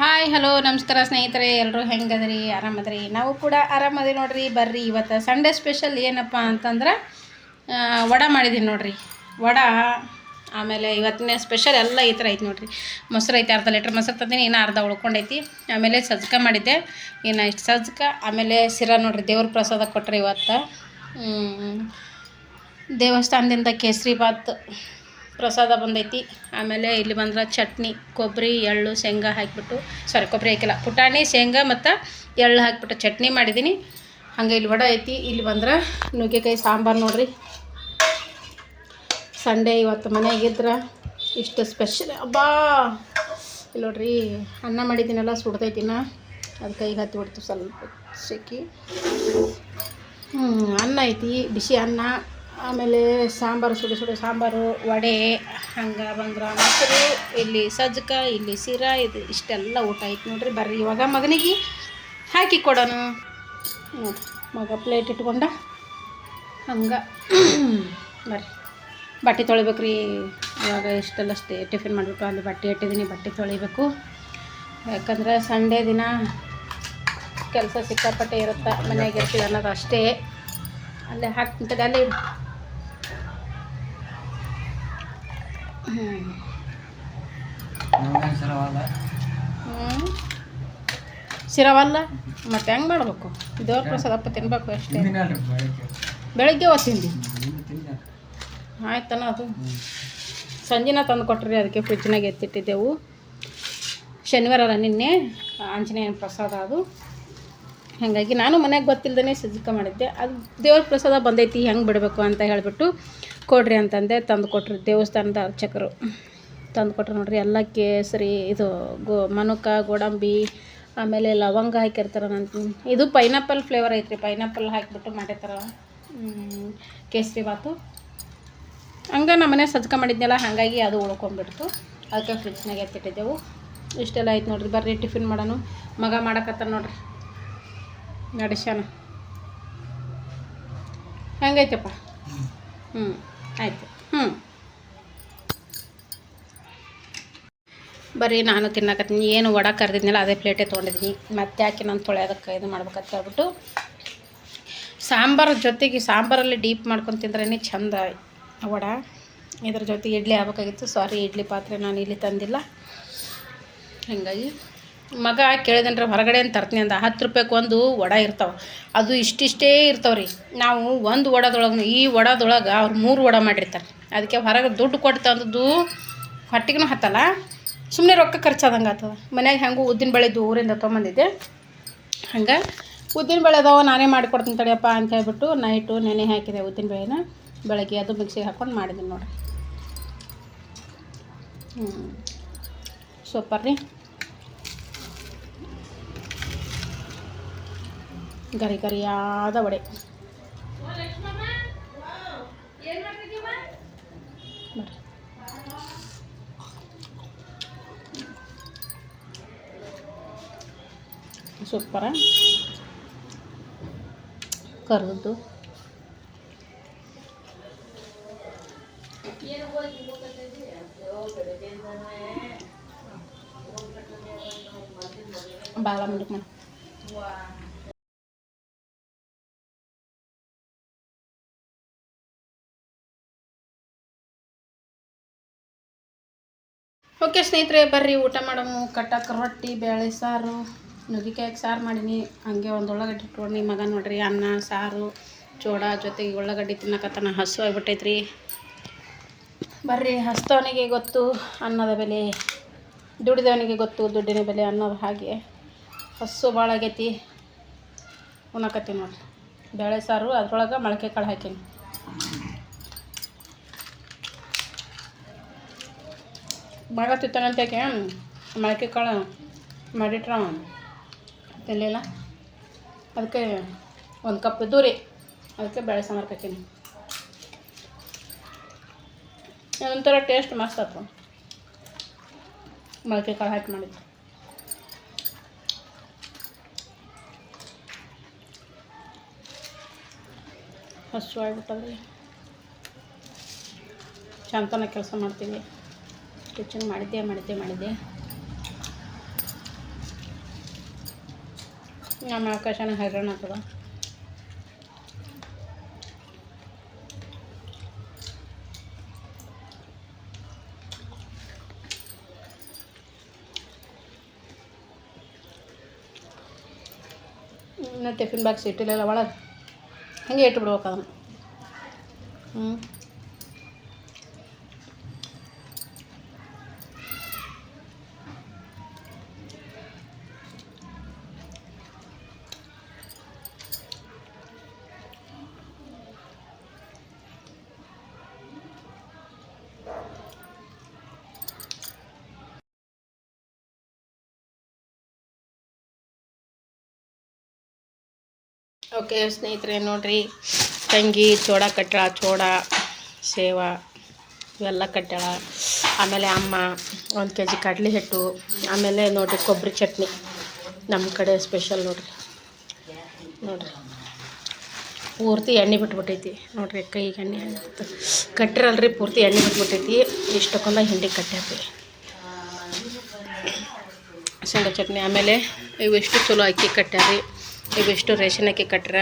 Hi hello ನಮಸ್ಕಾರ ಸ್ನೇಹಿತರೆ, ಎಲ್ಲರೂ ಹೆಂಗದ್ರಿ? ಆರಾಮದ್ರಿ? ನಾವು ಕೂಡ ಆರಾಮದಿ ನೋಡ್ರಿ. ಬರ್ರಿ, ಇವತ್ತು ಸಂಡೇ ಸ್ಪೆಷಲ್ ಏನಪ್ಪ ಅಂತಂದ್ರೆ ವಡೆ ಮಾಡಿದ್ದೀನಿ ನೋಡ್ರಿ. ವಡೆ ಆಮೇಲೆ ಇವತ್ತಿನ ಸ್ಪೆಷಲ್ ಎಲ್ಲ ಈ ಥರ ಐತೆ ನೋಡ್ರಿ. ಮೊಸರು ಐತೆ, ಅರ್ಧ ಲೀಟ್ರ್ ಮೊಸರು ತಂದೀನಿ, ಇನ್ನು ಅರ್ಧ ಉಳ್ಕೊಂಡೈತಿ. ಆಮೇಲೆ ಸಜ್ಕ ಮಾಡಿದ್ದೆ, ಇನ್ನು ಇಷ್ಟು ಸಜ್ಕ. ಆಮೇಲೆ ಸಿರಾ ನೋಡ್ರಿ, ದೇವ್ರ ಪ್ರಸಾದ ಕೊಟ್ಟರೆ ಇವತ್ತು. ದೇವಸ್ಥಾನದಿಂದ ಕೇಸರಿ ಬಾತ್ ಪ್ರಸಾದ ಬಂದೈತಿ. ಆಮೇಲೆ ಇಲ್ಲಿ ಬಂದ್ರೆ ಚಟ್ನಿ, ಕೊಬ್ಬರಿ ಎಳ್ಳು ಶೇಂಗಾ ಹಾಕಿಬಿಟ್ಟು, ಕೊಬ್ಬರಿ ಹಾಕಿಲ್ಲ, ಪುಟಾಣಿ ಶೇಂಗಾ ಮತ್ತು ಎಳ್ಳು ಹಾಕಿಬಿಟ್ಟು ಚಟ್ನಿ ಮಾಡಿದ್ದೀನಿ. ಹಂಗೆ ಇಲ್ಲಿ ವಡೆ ಐತಿ. ಇಲ್ಲಿ ಬಂದ್ರೆ ನುಗ್ಗೆಕಾಯಿ ಸಾಂಬಾರು ನೋಡ್ರಿ. ಸಂಡೇ ಇವತ್ತು ಮನೆಯಾಗಿದ್ರೆ ಇಷ್ಟು ಸ್ಪೆಷಲ್. ಹಬ್ಬಾ ಇಲ್ಲಿ ನೋಡ್ರಿ, ಅನ್ನ ಮಾಡಿದ್ದೀನಲ್ಲ, ಸುಡ್ತೈತಿನ, ಅದು ಕೈಗೆ ಹತ್ತಿ ಸ್ವಲ್ಪ ಸೆಕ್ಕಿ. ಅನ್ನ ಐತಿ, ಬಿಸಿ ಅನ್ನ. ಆಮೇಲೆ ಸಾಂಬಾರು, ಸುಡು ಸಾಂಬಾರು, ವಡೆ, ಹಂಗೆ ಬಂದ್ರೆ ಮೊಸರು, ಇಲ್ಲಿ ಸಜ್ಕ, ಇಲ್ಲಿ ಸಿರಾ, ಇದು ಇಷ್ಟೆಲ್ಲ ಊಟ ಐತೆ ನೋಡ್ರಿ. ಬರ್ರಿ ಇವಾಗ ಮಗನಿಗೆ ಹಾಕಿ ಕೊಡೋಣ ನೋಡಿರಿ. ಮಗ ಪ್ಲೇಟ್ ಇಟ್ಕೊಂಡ ಹಂಗೆ ಬರ್ರಿ. ಬಟ್ಟೆ ತೊಳಿಬೇಕು ರೀ. ಇವಾಗ ಇಷ್ಟೆಲ್ಲಷ್ಟೇ ಟಿಫಿನ್ ಮಾಡಿಬಿಟ್ಟು ಅಲ್ಲಿ ಬಟ್ಟೆ ಇಟ್ಟಿದ್ದೀನಿ, ಬಟ್ಟೆ ತೊಳಿಬೇಕು. ಯಾಕಂದ್ರೆ ಸಂಡೇ ದಿನ ಕೆಲಸ ಸಿಕ್ಕಾಪಟ್ಟೆ ಇರುತ್ತೆ, ಮನೆಯಾಗ ಇರ್ತೀವಿ ಅನ್ನೋದು ಅಷ್ಟೇ. ಅಲ್ಲೇ ಹಾಕ್ತಿಂತದೆ, ಅಲ್ಲೇ ಸಿರವಲ್ಲ ಮತ್ತೆ ಹೆಂಗೆ ಮಾಡಬೇಕು? ದೇವ್ರ ಪ್ರಸಾದಪ್ಪ ತಿನ್ಬೇಕು ಅಷ್ಟೇ. ಬೆಳಗ್ಗೆ ಹೊತ್ತು ತಿಂದು ಆಯ್ತನ, ಅದು ಸಂಜೆನ ತಂದು ಕೊಟ್ರಿ, ಅದಕ್ಕೆ ಫ್ರಿಜ್ನಾಗ ಎತ್ತಿಟ್ಟಿದ್ದೆವು. ಶನಿವಾರ ಅಲ್ಲ, ನಿನ್ನೆ ಆಂಜನೇಯನ ಪ್ರಸಾದ ಅದು. ಹಾಗಾಗಿ ನಾನು ಮನೆಗೆ ಗೊತ್ತಿಲ್ಲದೇ ಸಜ್ಜಿಕ ಮಾಡಿದ್ದೆ. ಅದು ದೇವ್ರ ಪ್ರಸಾದ ಬಂದೈತಿ, ಹೆಂಗೆ ಬಿಡಬೇಕು ಅಂತ ಹೇಳಿಬಿಟ್ಟು ಕೊಡ್ರಿ ಅಂತಂದೆ. ತಂದು ಕೊಟ್ರಿ, ದೇವಸ್ಥಾನದ ಅರ್ಚಕರು ತಂದು ಕೊಟ್ರು ನೋಡ್ರಿ. ಎಲ್ಲ ಕೇಸರಿ, ಇದು ಮನುಕ, ಗೋಡಂಬಿ, ಆಮೇಲೆ ಲವಂಗ ಹಾಕಿರ್ತಾರೆ. ಇದು ಪೈನಾಪಲ್ ಫ್ಲೇವರ್ ಐತ್ರಿ, ಪೈನಾಪಲ್ ಹಾಕಿಬಿಟ್ಟು ಮಾಡಿರ್ತಾರೆ ಕೇಸರಿ ಬಾತು. ಹಂಗೆ ನಮ್ಮ ಮನೆ ಸಜ್ಕ ಮಾಡಿದ್ನಲ್ಲ, ಹಾಗಾಗಿ ಅದು ಉಳ್ಕೊಂಡ್ಬಿಡ್ತು. ಅದಕ್ಕೆ ಫ್ರಿಜ್ನಾಗ ಎತ್ತಿಟ್ಟಿದ್ದೆವು. ಇಷ್ಟೆಲ್ಲ ಐತೆ ನೋಡ್ರಿ. ಬರ್ರಿ ಟಿಫಿನ್ ಮಾಡೋಣ. ಮಗ ಮಾಡಕತ್ತಾನ ನೋಡ್ರಿ, ನಡೆಸ್ಯಾನ. ಹೆಂಗೈತಪ್ಪ? ಆಯ್ತು. ಬರ್ರಿ, ನಾನು ತಿನ್ನಕತ್ತೀನಿ. ಏನು ವಡೆ ಕರೆದಿದ್ನಲ್ಲ, ಅದೇ ಪ್ಲೇಟೇ ತೊಗೊಂಡಿದ್ದೀನಿ. ಮತ್ತೆ ಯಾಕೆ ನಾನು ತೊಳೆಯೋದಕ್ಕೆ ಇದು ಮಾಡ್ಬೇಕಂತ ಹೇಳ್ಬಿಟ್ಟು, ಸಾಂಬಾರು ಜೊತೆಗೆ, ಸಾಂಬಾರಲ್ಲಿ ಡೀಪ್ ಮಾಡ್ಕೊಂಡು ತಿಂದ್ರೇ ಚಂದ ವಡೆ. ಇದ್ರ ಜೊತೆಗೆ ಇಡ್ಲಿ ಆಗ್ಬೇಕಾಗಿತ್ತು. ಸಾರಿ, ಇಡ್ಲಿ ಪಾತ್ರೆ ನಾನು ಇಲ್ಲಿ ತಂದಿಲ್ಲ. ಹಾಗಾಗಿ ಮಗ ಕೇಳಿದನ್ರಿ, ಹೊರಗಡೆ ಅಂತ ತರ್ತೀನಿ ಅಂದ. 10 ರೂಪಾಯಿಗೆ ಒಂದು ವಡೆ ಇರ್ತಾವೆ, ಅದು ಇಷ್ಟಿಷ್ಟೇ ಇರ್ತಾವೆ ರೀ. ನಾವು ಒಂದು ವಡದೊಳಗೆ, ಈ ವಡದೊಳಗೆ ಅವ್ರು 3 ವಡೆ ಮಾಡಿರ್ತಾರೆ. ಅದಕ್ಕೆ ಹೊರಗೆ ದುಡ್ಡು ಕೊಟ್ಟು ತಂದದ್ದು ಹೊಟ್ಟಿಗೂ ಹತ್ತಲ್ಲ, ಸುಮ್ಮನೆ ರೊಕ್ಕ ಖರ್ಚಾದಂಗೆ ಆಗ್ತದೆ. ಮನ್ಯಾಗ ಹೆಂಗೂ ಉದ್ದಿನ ಬೇಳೆದು ಊರಿಂದ ತೊಗೊಂಬಂದಿದ್ದೆ. ಹಂಗೆ ಉದ್ದಿನ ಬೇಳೆ ಅದಾವ, ನಾನೇ ಮಾಡಿಕೊಡ್ತೀನಿ ತಡಿಯಪ್ಪ ಅಂತ ಹೇಳ್ಬಿಟ್ಟು ನೈಟು ನೆನೆ ಹಾಕಿದೆ ಉದ್ದಿನ ಬೇಳೆನ. ಬೆಳಗ್ಗೆ ಅದು ಮಿಕ್ಸಿಗೆ ಹಾಕ್ಕೊಂಡು ಮಾಡಿದ್ದೀನಿ ನೋಡಿರಿ. ಸೂಪರ್ ರೀ. ಗರಿ ಗರಿಯಾದ ವಡೆ. ಸೂಪರ ಕರ್ದದ್ದು. ಬಾಳ ಮುಂದಕ್ಕೆ ಮಾಡಿ. ಓಕೆ ಸ್ನೇಹಿತರೆ, ಬರ್ರಿ ಊಟ ಮಾಡಮು. ಕಟ್ಟಕ್ಕೆ ರೊಟ್ಟಿ, ಬೇಳೆ ಸಾರು, ನುಗ್ಗಿಕಾಯಿಗೆ ಸಾರು ಮಾಡೀನಿ. ಹಂಗೆ ಒಂದು ಉಳ್ಳಾಗಡ್ಡಿ ಇಟ್ಕೊಂಡು ಮಗ ನೋಡ್ರಿ, ಅನ್ನ ಸಾರು ಚೋಡ ಜೊತೆಗೆ ಉಳ್ಳಾಗಡ್ಡಿ ತಿನ್ನಕತ್ತಾನ. ಹಸು ಆಗಿಬಿಟ್ಟೈತ್ರಿ. ಬರ್ರಿ, ಹಸ್ತವನಿಗೆ ಗೊತ್ತು ಅನ್ನದ ಬೆಲೆ, ದುಡಿದವನಿಗೆ ಗೊತ್ತು ದುಡ್ಡಿನ ಬೆಲೆ ಅನ್ನೋದು. ಹಾಗೆ ಹಸು ಭಾಳ ಆಗೈತಿ, ಉಣ್ಣಕತ್ತೀನಿ ನೋಡ್ರಿ. ಬೇಳೆ ಸಾರು, ಅದ್ರೊಳಗೆ ಮೊಳಕೆ ಕಾಳು ಹಾಕೀನಿ. ಮಗ ತಿಂತಾನಂತ ಯಾಕೆ ಮೊಳಕೆ ಕಾಳು ಮಾಡಿಟ್ರ ತಿನ್ನಲಿಲ್ಲ. ಅದಕ್ಕೆ 1 ಕಪ್ ಇದ್ದು ರೀ, ಅದಕ್ಕೆ ಬೇಳೆ ಸಾಂಬಾರು ಹಾಕೀನಿ. ಒಂಥರ ಟೇಸ್ಟ್ ಮಸ್ತ್ ಆಯ್ತು, ಮೊಳಕೆ ಕಾಳು ಹಾಕಿ ಮಾಡಿದ್ದು. ಹಸು ಆಗಿಬಿಟ್ಟದ್ರಿ. ಶಾಂತನ ಕೆಲಸ ಮಾಡ್ತೀವಿ. ಕಿಚನ್ ಮಾಡಿದ್ದೆ ನಮ್ಮ ಆಕಾಶನ ಹೈರಾಣ ಆಗ್ತದ. ಇನ್ನು ಟಿಫಿನ್ ಬಾಕ್ಸ್ ಇಟ್ಟಿಲ್ಲ ಒಳಗೆ, ಹಾಗೆ ಇಟ್ಬಿಡ್ಬೇಕು ಅದನ್ನು. ಓಕೆ ಸ್ನೇಹಿತರೆ, ನೋಡಿರಿ ತಂಗಿ ಚೋಡ ಕಟ್ಟಾಳ, ಚೋಡ ಸೇವಾ ಇವೆಲ್ಲ ಕಟ್ಟಾಳ. ಆಮೇಲೆ ಅಮ್ಮ 1 kg ಕಡಲೆ ಹಿಟ್ಟು, ಆಮೇಲೆ ನೋಡಿರಿ ಕೊಬ್ಬರಿ ಚಟ್ನಿ ನಮ್ಮ ಕಡೆ ಸ್ಪೆಷಲ್ ನೋಡಿರಿ ಪೂರ್ತಿ ಎಣ್ಣೆ ಬಿಟ್ಬಿಟ್ಟೈತಿ ನೋಡಿರಿ, ಕೈಗೆ ಎಣ್ಣೆ ಕಟ್ಟಿರಲ್ರಿ, ಪೂರ್ತಿ ಎಣ್ಣೆ ಬಿಟ್ಬಿಟ್ಟೈತಿ. ಇಷ್ಟಕ್ಕೊಂದ ಹಿಂಡಿ ಕಟ್ಟಾರಿ ಶೇಂಗಾ ಚಟ್ನಿ. ಆಮೇಲೆ ಇವೆಷ್ಟು ಚಲೋ ಅಕ್ಕಿ ಕಟ್ಟಾರಿ, ಇವೆಷ್ಟು ರೇಷನ್ ಅಕ್ಕಿ ಕಟ್ಟ್ರ.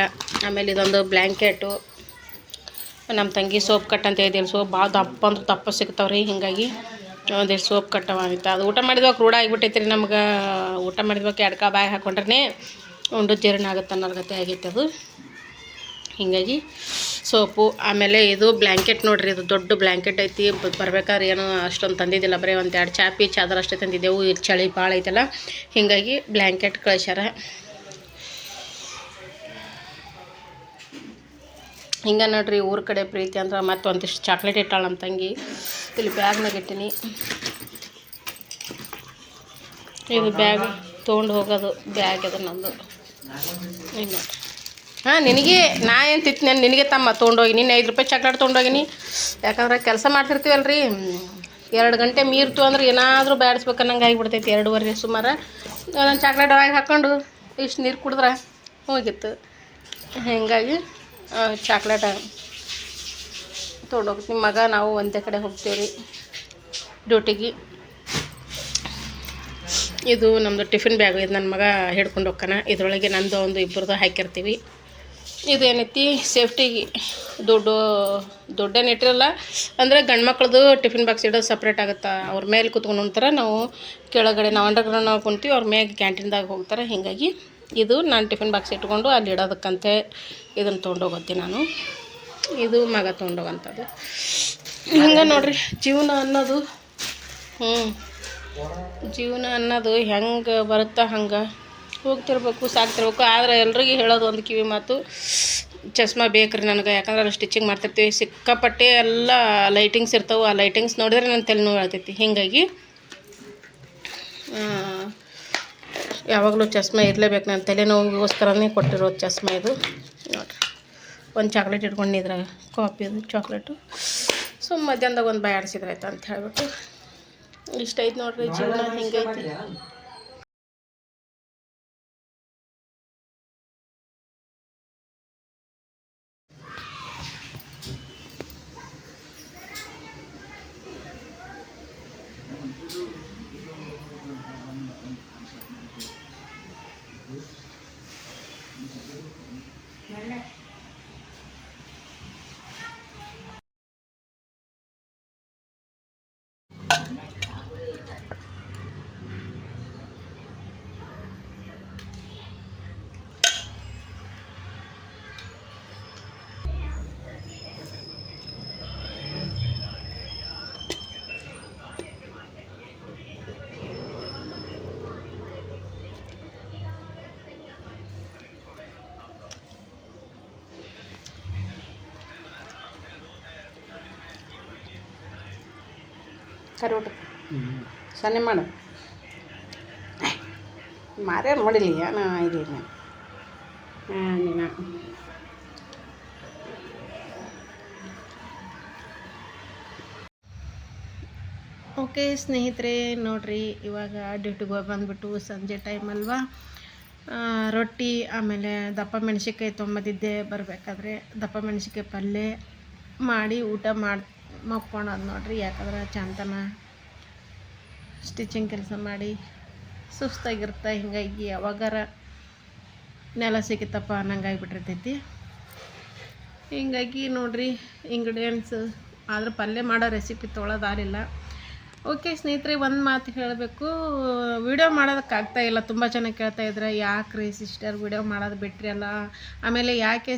ಆಮೇಲೆ ಇದೊಂದು ಬ್ಲ್ಯಾಂಕೆಟು. ನಮ್ಮ ತಂಗಿ ಸೋಪ್ ಕಟ್ ಅಂತ ಹೇಳಿದೆ, ಸೋಪ್ ಭಾಳ ದಪ್ಪ ಅಂದ್ರೆ ದಪ್ಪ ಸಿಗ್ತಾವ್ರಿ. ಹೀಗಾಗಿ ಒಂದಿಷ್ಟು ಸೋಪ್ ಕಟ್ಟವಾಗಿತ್ತು. ಅದು ಊಟ ಮಾಡಿದ್ವಾಗ ರೂಢ ಆಗಿಬಿಟ್ಟೈತಿ ರೀ ನಮ್ಗೆ. ಊಟ ಮಾಡಿದ್ವಾಗ 2 ಕಾಳು ಬಾಯಿ ಹಾಕ್ಕೊಂಡ್ರೆ ಉಂಡು ಜೀರ್ಣ ಆಗುತ್ತೆ ಅನ್ನೋರ್ಗತೆ ಆಗೈತೆ ಅದು. ಹೀಗಾಗಿ ಸೋಪು. ಆಮೇಲೆ ಇದು ಬ್ಲ್ಯಾಂಕೆಟ್ ನೋಡಿರಿ, ಇದು ದೊಡ್ಡ ಬ್ಲ್ಯಾಂಕೆಟ್ ಐತಿ. ಬರ್ಬೇಕಾದ್ರೆ ಏನೋ ಅಷ್ಟೊಂದು ತಂದಿದ್ದಿಲ್ಲ, ಬರೀ 1-2 ಚಾಪಿ ಚಾದರ್ ಅಷ್ಟೇ ತಂದಿದ್ದೆವು. ಇದು ಚಳಿ ಭಾಳ ಐತಲ್ಲ, ಹೀಗಾಗಿ ಬ್ಲ್ಯಾಂಕೆಟ್ ಕಳ್ಸ್ಯಾರ. ಹಿಂಗೆ ನೋಡ್ರಿ ಊರ ಕಡೆ ಪ್ರೀತಿ ಅಂದ್ರೆ. ಮತ್ತು ಒಂದಿಷ್ಟು ಚಾಕ್ಲೇಟ್ ಇಟ್ಟಾಳ ನಮ್ಮ ತಂಗಿ, ಇಲ್ಲಿ ಬ್ಯಾಗ್ನಾಗ ಇಟ್ಟೀನಿ. ಇದು ಬ್ಯಾಗ್ ತೊಗೊಂಡು ಹೋಗೋದು ಬ್ಯಾಗ್ ಅದು ನಂದು. ಈಗ ನೋಡ್ರಿ, ನಿನಗೆ ನಾ ಏನು ತಿತ್ತು ನಿನಗೆ ತಮ್ಮ ತೊಗೊಂಡೋಗಿ, ನೀನು 5 ರೂಪಾಯಿ ಚಾಕ್ಲೇಟ್ ತೊಗೊಂಡೋಗಿನಿ. ಯಾಕಂದ್ರೆ ಕೆಲಸ ಮಾಡ್ತಿರ್ತೀವಲ್ರಿ, 2 ಗಂಟೆ ಮೀರ್ತು ಅಂದ್ರೆ ಏನಾದರೂ ಬ್ಯಾಡಿಸ್ಬೇಕು ಅನ್ನಂಗೆ ಆಗಿಬಿಡ್ತೈತಿ. 2:15 ಸುಮಾರು ಒಂದೊಂದು ಚಾಕ್ಲೇಟ್ ಒಳಗೆ ಹಾಕ್ಕೊಂಡು ಇಷ್ಟು ನೀರು ಕುಡಿದ್ರೆ ಹೋಗಿತ್ತು. ಹೀಗಾಗಿ ಚಾಕ್ಲೇಟ ತೊಗೊಂಡೋಗ್ತೀನಿ. ಮಗ ನಾವು ಒಂದೇ ಕಡೆ ಹೋಗ್ತೀವಿ ರೀ ಡ್ಯೂಟಿಗೆ. ಇದು ನಮ್ಮದು ಟಿಫಿನ್ ಬ್ಯಾಗು, ಇದು ನನ್ನ ಮಗ ಹಿಡ್ಕೊಂಡು ಹೋಗ್ತಾನೆ. ಇದರೊಳಗೆ ನಂದು ಒಂದು ಇಬ್ಬರದು ಹಾಕಿರ್ತೀವಿ. ಇದು ಏನೈತಿ ಸೇಫ್ಟಿಗೆ ದುಡ್ಡೇನು ಇಟ್ಟಿರಲ್ಲ. ಅಂದರೆ ಗಂಡು ಮಕ್ಳದು ಟಿಫಿನ್ ಬಾಕ್ಸ್ ಇಡೋದು ಸಪ್ರೇಟ್ ಆಗುತ್ತೆ. ಅವ್ರ ಮೇಲೆ ಕುತ್ಕೊಂಡು ಉಣ್ತಾರೆ, ನಾವು ಕೆಳಗಡೆ ನಾವು ಅಂಡರ್ಗ್ರೌಂಡ್ ಕುಂತೀವಿ, ಅವ್ರ ಮ್ಯಾಗೆ ಕ್ಯಾಂಟೀನ್ದಾಗ ಹೋಗ್ತಾರೆ. ಹೀಗಾಗಿ ಇದು ನಾನು ಟಿಫಿನ್ ಬಾಕ್ಸ್ ಇಟ್ಕೊಂಡು ಅಲ್ಲಿ ಇಡೋದಕ್ಕಂತೆ ಇದನ್ನು ತೊಗೊಂಡೋಗತ್ತೀನಿ ನಾನು. ಇದು ಮಗ ತೊಗೊಂಡೋಗಂಥದ್ದು. ಹಿಂಗೆ ನೋಡಿರಿ ಜೀವನ ಅನ್ನೋದು. ಜೀವನ ಅನ್ನೋದು ಹೆಂಗೆ ಬರುತ್ತಾ ಹಂಗೆ ಹೋಗ್ತಿರ್ಬೇಕು, ಸಾಕ್ತಿರ್ಬೇಕು. ಆದರೆ ಎಲ್ರಿಗೂ ಹೇಳೋದು ಒಂದು ಕಿವಿ ಮಾತು, ಚಸ್ಮಾ ಬೇಕ್ರಿ ನನಗೆ. ಯಾಕಂದ್ರೆ ಅಲ್ಲಿ ಸ್ಟಿಚಿಂಗ್ ಮಾಡ್ತಿರ್ತೀವಿ, ಸಿಕ್ಕಾಪಟ್ಟೆ ಎಲ್ಲ ಲೈಟಿಂಗ್ಸ್ ಇರ್ತಾವೆ. ಆ ಲೈಟಿಂಗ್ಸ್ ನೋಡಿದ್ರೆ ನನ್ನ ತಲೆ ನೋವು ಹೇಳ್ತೈತಿ. ಹೀಗಾಗಿ ಯಾವಾಗಲೂ ಚಸ್ಮಾ ಇರಲೇಬೇಕು. ನನ್ನ ತಲೆನೋವಿಗೋಸ್ಕರನೇ ಕೊಟ್ಟಿರೋದು ಚಸ್ಮಾ ಇದು. ನೋಡಿರಿ, ಒಂದು ಚಾಕ್ಲೇಟ್ ಇಟ್ಕೊಂಡು ಇದ್ರಾಗ ಕಾಫಿದು ಚಾಕ್ಲೇಟು. ಮಧ್ಯಾಹ್ನದಾಗ ಒಂದು ಬಾಯಿ ಆಡಿಸಿದ್ರೆ ಆಯ್ತು ಅಂತ ಹೇಳ್ಬಿಟ್ಟು ಇಷ್ಟ ಐತೆ ನೋಡಿರಿ ಜೀವನ ಹಿಂಗೈತಿ. ಕರಿಬಿಟ್ಟು ಸನ್ನೆ ಮಾಡು, ಮಾರ್ಯಾರ ನೋಡಿಲ್ಲ ಏನು ಇದಿಲ್ಲ. ನೀನು ಓಕೆ ಸ್ನೇಹಿತರೆ, ನೋಡಿರಿ ಇವಾಗ ಡ್ಯೂಟಿಗೆ ಹೋಗಿ ಬಂದುಬಿಟ್ಟು ಸಂಜೆ ಟೈಮ್ ಅಲ್ವಾ. ರೊಟ್ಟಿ ಆಮೇಲೆ ದಪ್ಪ ಮೆಣಸಿನ್ಕಾಯಿ ತೊಗೊಂಬಂದಿದ್ದೆ ಬರಬೇಕಾದ್ರೆ. ದಪ್ಪ ಮೆಣಸಿನ್ಕಾಯಿ ಪಲ್ಯ ಮಾಡಿ ಊಟ ಮಾಡಿ ಮಕ್ಕೊಳೋದು ನೋಡಿರಿ. ಯಾಕಂದ್ರೆ ಚಂತನ ಸ್ಟಿಚಿಂಗ್ ಕೆಲಸ ಮಾಡಿ ಸುಸ್ತಾಗಿರುತ್ತೆ. ಹೀಗಾಗಿ ಯಾವಾಗಾರ ನೆಲ ಸಿಕ್ಕಿತ್ತಪ್ಪ ಅನ್ನಂಗೆ ಆಗಿಬಿಟ್ಟಿರ್ತೈತಿ. ಹಿಂಗಾಗಿ ನೋಡಿರಿ ಇಂಗ್ರೀಡಿಯೆಂಟ್ಸ್ ಆದ್ರೆ ಪಲ್ಯ ಮಾಡೋ ರೆಸಿಪಿ ತೊಗೊಳೋದಾರಿಲ್ಲ. ಓಕೆ ಸ್ನೇಹಿತರೆ, ಒಂದು ಮಾತು ಹೇಳಬೇಕು, ವಿಡಿಯೋ ಮಾಡೋದಕ್ಕಾಗ್ತಾ ಇಲ್ಲ. ತುಂಬ ಜನ ಕೇಳ್ತಾ ಇದ್ರೆ, ಯಾಕೆ ರೀ ಸಿಸ್ಟರ್ ವಿಡಿಯೋ ಮಾಡೋದು ಬಿಟ್ರಿ ಅಲ್ಲ, ಆಮೇಲೆ ಯಾಕೆ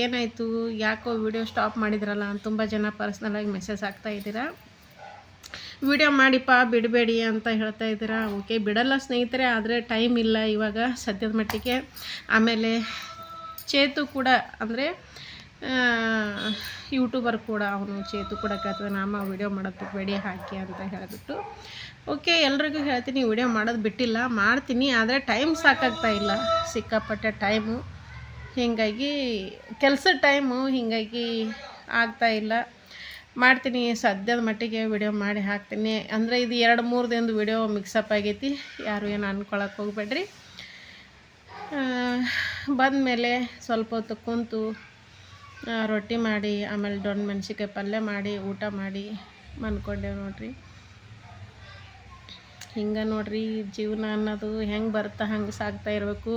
ಏನಾಯಿತು, ಯಾಕೋ ವಿಡಿಯೋ ಸ್ಟಾಪ್ ಮಾಡಿದ್ರಲ್ಲ ಅಂತ ತುಂಬ ಜನ ಪರ್ಸ್ನಲಾಗಿ ಮೆಸೇಜ್ ಆಗ್ತಾ ಇದ್ದೀರಾ. ವಿಡಿಯೋ ಮಾಡಿಪ್ಪ ಬಿಡಬೇಡಿ ಅಂತ ಹೇಳ್ತಾ ಇದ್ದೀರಾ. ಓಕೆ, ಬಿಡಲ್ಲ ಸ್ನೇಹಿತರೆ, ಆದರೆ ಟೈಮ್ ಇಲ್ಲ ಇವಾಗ ಸದ್ಯದ ಮಟ್ಟಿಗೆ. ಆಮೇಲೆ ಚೇತು ಕೂಡ ಅಂದರೆ ಯೂಟ್ಯೂಬರ್ ಕೂಡ ಅವನು ಚೇತು ಕೂಡ ಕೇಳ್ತದೆ, ನಮ್ಮ ವಿಡಿಯೋ ಮಾಡೋದು ಬೇಡಿ ಹಾಕಿ ಅಂತ ಹೇಳಿಬಿಟ್ಟು. ಓಕೆ, ಎಲ್ರಿಗೂ ಹೇಳ್ತೀನಿ, ವಿಡಿಯೋ ಮಾಡೋದು ಬಿಟ್ಟಿಲ್ಲ, ಮಾಡ್ತೀನಿ, ಆದರೆ ಟೈಮ್ ಸಾಕಾಗ್ತಾ ಇಲ್ಲ, ಸಿಕ್ಕಾಪಟ್ಟೆ ಟೈಮು. ಹೀಗಾಗಿ ಕೆಲಸದ ಟೈಮು ಹೀಗಾಗಿ ಆಗ್ತಾಯಿಲ್ಲ. ಮಾಡ್ತೀನಿ, ಸದ್ಯದ ಮಟ್ಟಿಗೆ ವಿಡಿಯೋ ಮಾಡಿ ಹಾಕ್ತೀನಿ. ಅಂದರೆ ಇದು 2-3 ದಿನದ ವಿಡಿಯೋ ಮಿಕ್ಸಪ್ ಆಗೈತಿ, ಯಾರು ಏನು ಅಂದ್ಕೊಳಕ್ಕೆ ಹೋಗ್ಬೇಡ್ರಿ. ಬಂದಮೇಲೆ ಸ್ವಲ್ಪ ಹೊತ್ತು ಕುಂತು ರೊಟ್ಟಿ ಮಾಡಿ, ಆಮೇಲೆ ದೊಣ್ಣೆ ಮೆಣಸಿನ್ಕಾಯಿ ಪಲ್ಯ ಮಾಡಿ ಊಟ ಮಾಡಿ ಮನ್ಕೊಂಡೇವು ನೋಡ್ರಿ. ಹಿಂಗೆ ನೋಡ್ರಿ, ಜೀವನ ಅನ್ನೋದು ಹೆಂಗೆ ಬರುತ್ತಾ ಹಂಗೆ ಸಾಗ್ತಾ ಇರಬೇಕು,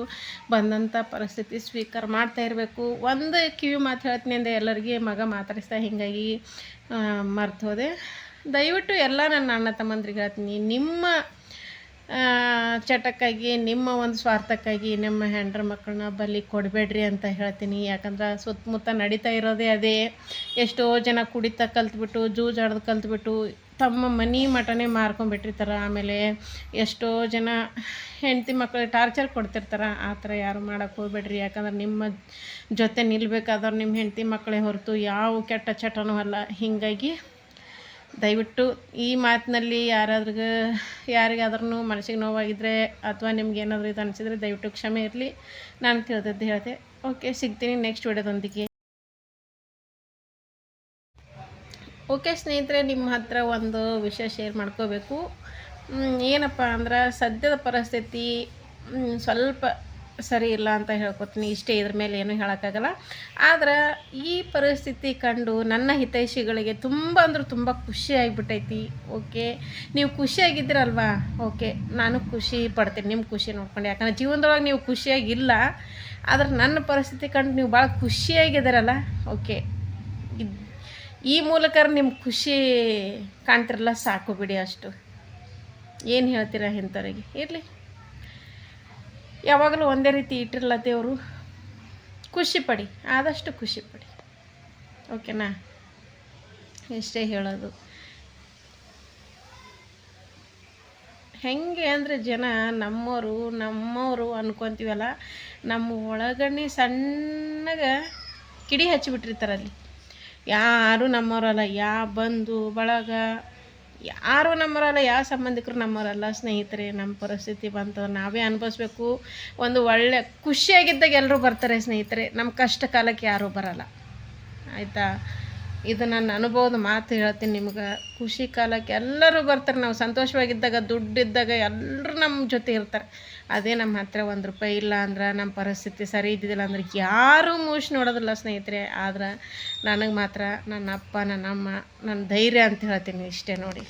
ಬಂದಂಥ ಪರಿಸ್ಥಿತಿ ಸ್ವೀಕಾರ ಮಾಡ್ತಾ ಇರಬೇಕು. ಒಂದು ಕಿವಿ ಮಾತು ಹೇಳ್ತೀನಿ ಅಂದೆ ಎಲ್ಲರಿಗೆ, ಮಗ ಮಾತಾಡಿಸ್ತಾ ಹೀಗಾಗಿ ಮರ್ತು ಹೋದೆ. ದಯವಿಟ್ಟು ಎಲ್ಲ ನನ್ನ ಅಣ್ಣ ತಮ್ಮಂದ್ರಿಗೆ ಹೇಳ್ತೀನಿ, ನಿಮ್ಮ ಚಟಕ್ಕಾಗಿ, ನಿಮ್ಮ ಒಂದು ಸ್ವಾರ್ಥಕ್ಕಾಗಿ ನಿಮ್ಮ ಹೆಂಡ್ರ ಮಕ್ಕಳನ್ನ ಬಲಿ ಕೊಡಬೇಡ್ರಿ ಅಂತ ಹೇಳ್ತೀನಿ. ಯಾಕಂದ್ರೆ ಸುತ್ತಮುತ್ತ ನಡೀತಾ ಇರೋದೇ ಅದೇ. ಎಷ್ಟೋ ಜನ ಕುಡಿತಾ ಕಲ್ತ್ಬಿಟ್ಟು, ಜೂಜಾಡ್ದು ಕಲ್ತ್ಬಿಟ್ಟು ತಮ್ಮ ಮನೆ ಮಠನೇ ಮಾರ್ಕೊಂಡ್ಬಿಟ್ಟಿರ್ತಾರೆ. ಆಮೇಲೆ ಎಷ್ಟೋ ಜನ ಹೆಂಡತಿ ಮಕ್ಕಳಿಗೆ ಟಾರ್ಚರ್ ಕೊಡ್ತಿರ್ತಾರೆ. ಆ ಥರ ಯಾರು ಮಾಡೋಕ್ಕೆ ಹೋಗ್ಬೇಡ್ರಿ. ಯಾಕಂದ್ರೆ ನಿಮ್ಮ ಜೊತೆ ನಿಲ್ಲಬೇಕಾದವ್ರು ನಿಮ್ಮ ಹೆಂಡತಿ ಮಕ್ಕಳೇ ಹೊರತು ಯಾವ ಕೆಟ್ಟ ಚಟನೂ ಅಲ್ಲ. ಹೀಗಾಗಿ ದಯವಿಟ್ಟು ಈ ಮಾತಿನಲ್ಲಿ ಯಾರಿಗಾದ್ರೂ ಮನಸ್ಸಿಗೆ ನೋವಾಗಿದ್ದರೆ ಅಥವಾ ನಿಮ್ಗೆ ಏನಾದರೂ ಇದು ಅನಿಸಿದರೆ ದಯವಿಟ್ಟು ಕ್ಷಮೆ ಇರಲಿ. ನಾನು ತಿಳಿದದ್ದು ಹೇಳಿದೆ. ಓಕೆ, ಸಿಗ್ತೀನಿ ನೆಕ್ಸ್ಟ್ ವಿಡಿಯೋದೊಂದಿಗೆ. ಓಕೆ ಸ್ನೇಹಿತರೆ, ನಿಮ್ಮ ಹತ್ರ ಒಂದು ವಿಷಯ ಶೇರ್ ಮಾಡ್ಕೋಬೇಕು. ಏನಪ್ಪ ಅಂದ್ರೆ ಸದ್ಯದ ಪರಿಸ್ಥಿತಿ ಸ್ವಲ್ಪ ಸರಿ ಇಲ್ಲ ಅಂತ ಹೇಳ್ಕೊತೀನಿ. ಇಷ್ಟೇ, ಇದ್ರ ಮೇಲೆ ಏನೂ ಹೇಳೋಕ್ಕಾಗಲ್ಲ. ಆದ್ರೆ ಈ ಪರಿಸ್ಥಿತಿ ಕಂಡು ನನ್ನ ಹಿತೈಷಿಗಳಿಗೆ ತುಂಬ ಅಂದ್ರೆ ತುಂಬ ಖುಷಿ ಆಗಿಬಿಟ್ಟೈತಿ. ಓಕೆ, ನೀವು ಖುಷಿಯಾಗಿದ್ದೀರಲ್ವಾ? ಓಕೆ, ನಾನು ಖುಷಿ ಪಡ್ತೀನಿ ನಿಮ್ಮ ಖುಷಿ ನೋಡ್ಕೊಂಡು. ಯಾಕಂದರೆ ಜೀವನದೊಳಗೆ ನೀವು ಖುಷಿಯಾಗಿಲ್ಲ, ಆದ್ರೆ ನನ್ನ ಪರಿಸ್ಥಿತಿ ಕಂಡು ನೀವು ಭಾಳ ಖುಷಿಯಾಗಿದ್ದೀರಲ್ಲ. ಓಕೆ, ಈ ಮೂಲಕ ನಿಮ್ಮ ಖುಷಿ ಕಾಣ್ತಿರಲ್ಲ, ಸಾಕು ಬಿಡಿ. ಅಷ್ಟು ಏನು ಹೇಳ್ತೀರಾ ಇಂಥವ್ರಿಗೆ? ಇರಲಿ, ಯಾವಾಗಲೂ ಒಂದೇ ರೀತಿ ಇಟ್ಟಿರಲ್ಲ ದೇವರು. ಖುಷಿ ಪಡಿ, ಆದಷ್ಟು ಖುಷಿ ಪಡಿ. ಓಕೆನಾ? ಇಷ್ಟೇ ಹೇಳೋದು. ಹೆಂಗೆ ಅಂದರೆ ಜನ ನಮ್ಮವರು ಅನ್ಕೊತೀವಲ್ಲ, ನಮ್ಮ ಒಳಗಣ್ಣೆ ಸಣ್ಣಗೆ ಕಿಡಿ ಹಚ್ಚಿಬಿಟ್ಟಿರ್ತಾರಲ್ಲಿ. ಯಾರು ನಮ್ಮವರಲ್ಲ, ಯಾವ ಬಂಧು ಬಳಗ ಯಾರು ನಮ್ಮವರಲ್ಲ, ಯಾವ ಸಂಬಂಧಿಕರು ನಮ್ಮವರಲ್ಲ. ಸ್ನೇಹಿತರೆ, ನಮ್ಮ ಪರಿಸ್ಥಿತಿ ಬಂತಂದ್ರೆ ನಾವೇ ಅನುಭವಿಸ್ಬೇಕು. ಒಂದು ಒಳ್ಳೆ ಖುಷಿಯಾಗಿದ್ದಾಗ ಎಲ್ಲರೂ ಬರ್ತಾರೆ ಸ್ನೇಹಿತರೆ, ನಮ್ಮ ಕಷ್ಟ ಕಾಲಕ್ಕೆ ಯಾರೂ ಬರಲ್ಲ. ಆಯಿತಾ? ಇದು ನನ್ನ ಅನುಭವದ ಮಾತು ಹೇಳ್ತೀನಿ ನಿಮ್ಗೆ. ಖುಷಿ ಕಾಲಕ್ಕೆ ಎಲ್ಲರೂ ಬರ್ತಾರೆ. ನಾವು ಸಂತೋಷವಾಗಿದ್ದಾಗ, ದುಡ್ಡಿದ್ದಾಗ ಎಲ್ಲರೂ ನಮ್ಮ ಜೊತೆ ಇರ್ತಾರೆ. ಅದೇ ನಮ್ಮ ಹತ್ರ ₹1 ಇಲ್ಲ ಅಂದ್ರೆ, ನಮ್ಮ ಪರಿಸ್ಥಿತಿ ಸರಿ ಇದ್ದಿದ್ದಿಲ್ಲ ಅಂದ್ರೆ ಯಾರೂ ಮೂಸಿ ನೋಡೋದಿಲ್ಲ ಸ್ನೇಹಿತರೆ. ಆದ್ರೆ ನನಗೆ ಮಾತ್ರ ನನ್ನ ಅಪ್ಪ, ನನ್ನ ಅಮ್ಮ, ನನ್ನ ಧೈರ್ಯ ಅಂತ ಹೇಳ್ತೀನಿ. ಇಷ್ಟೇ ನೋಡಿ.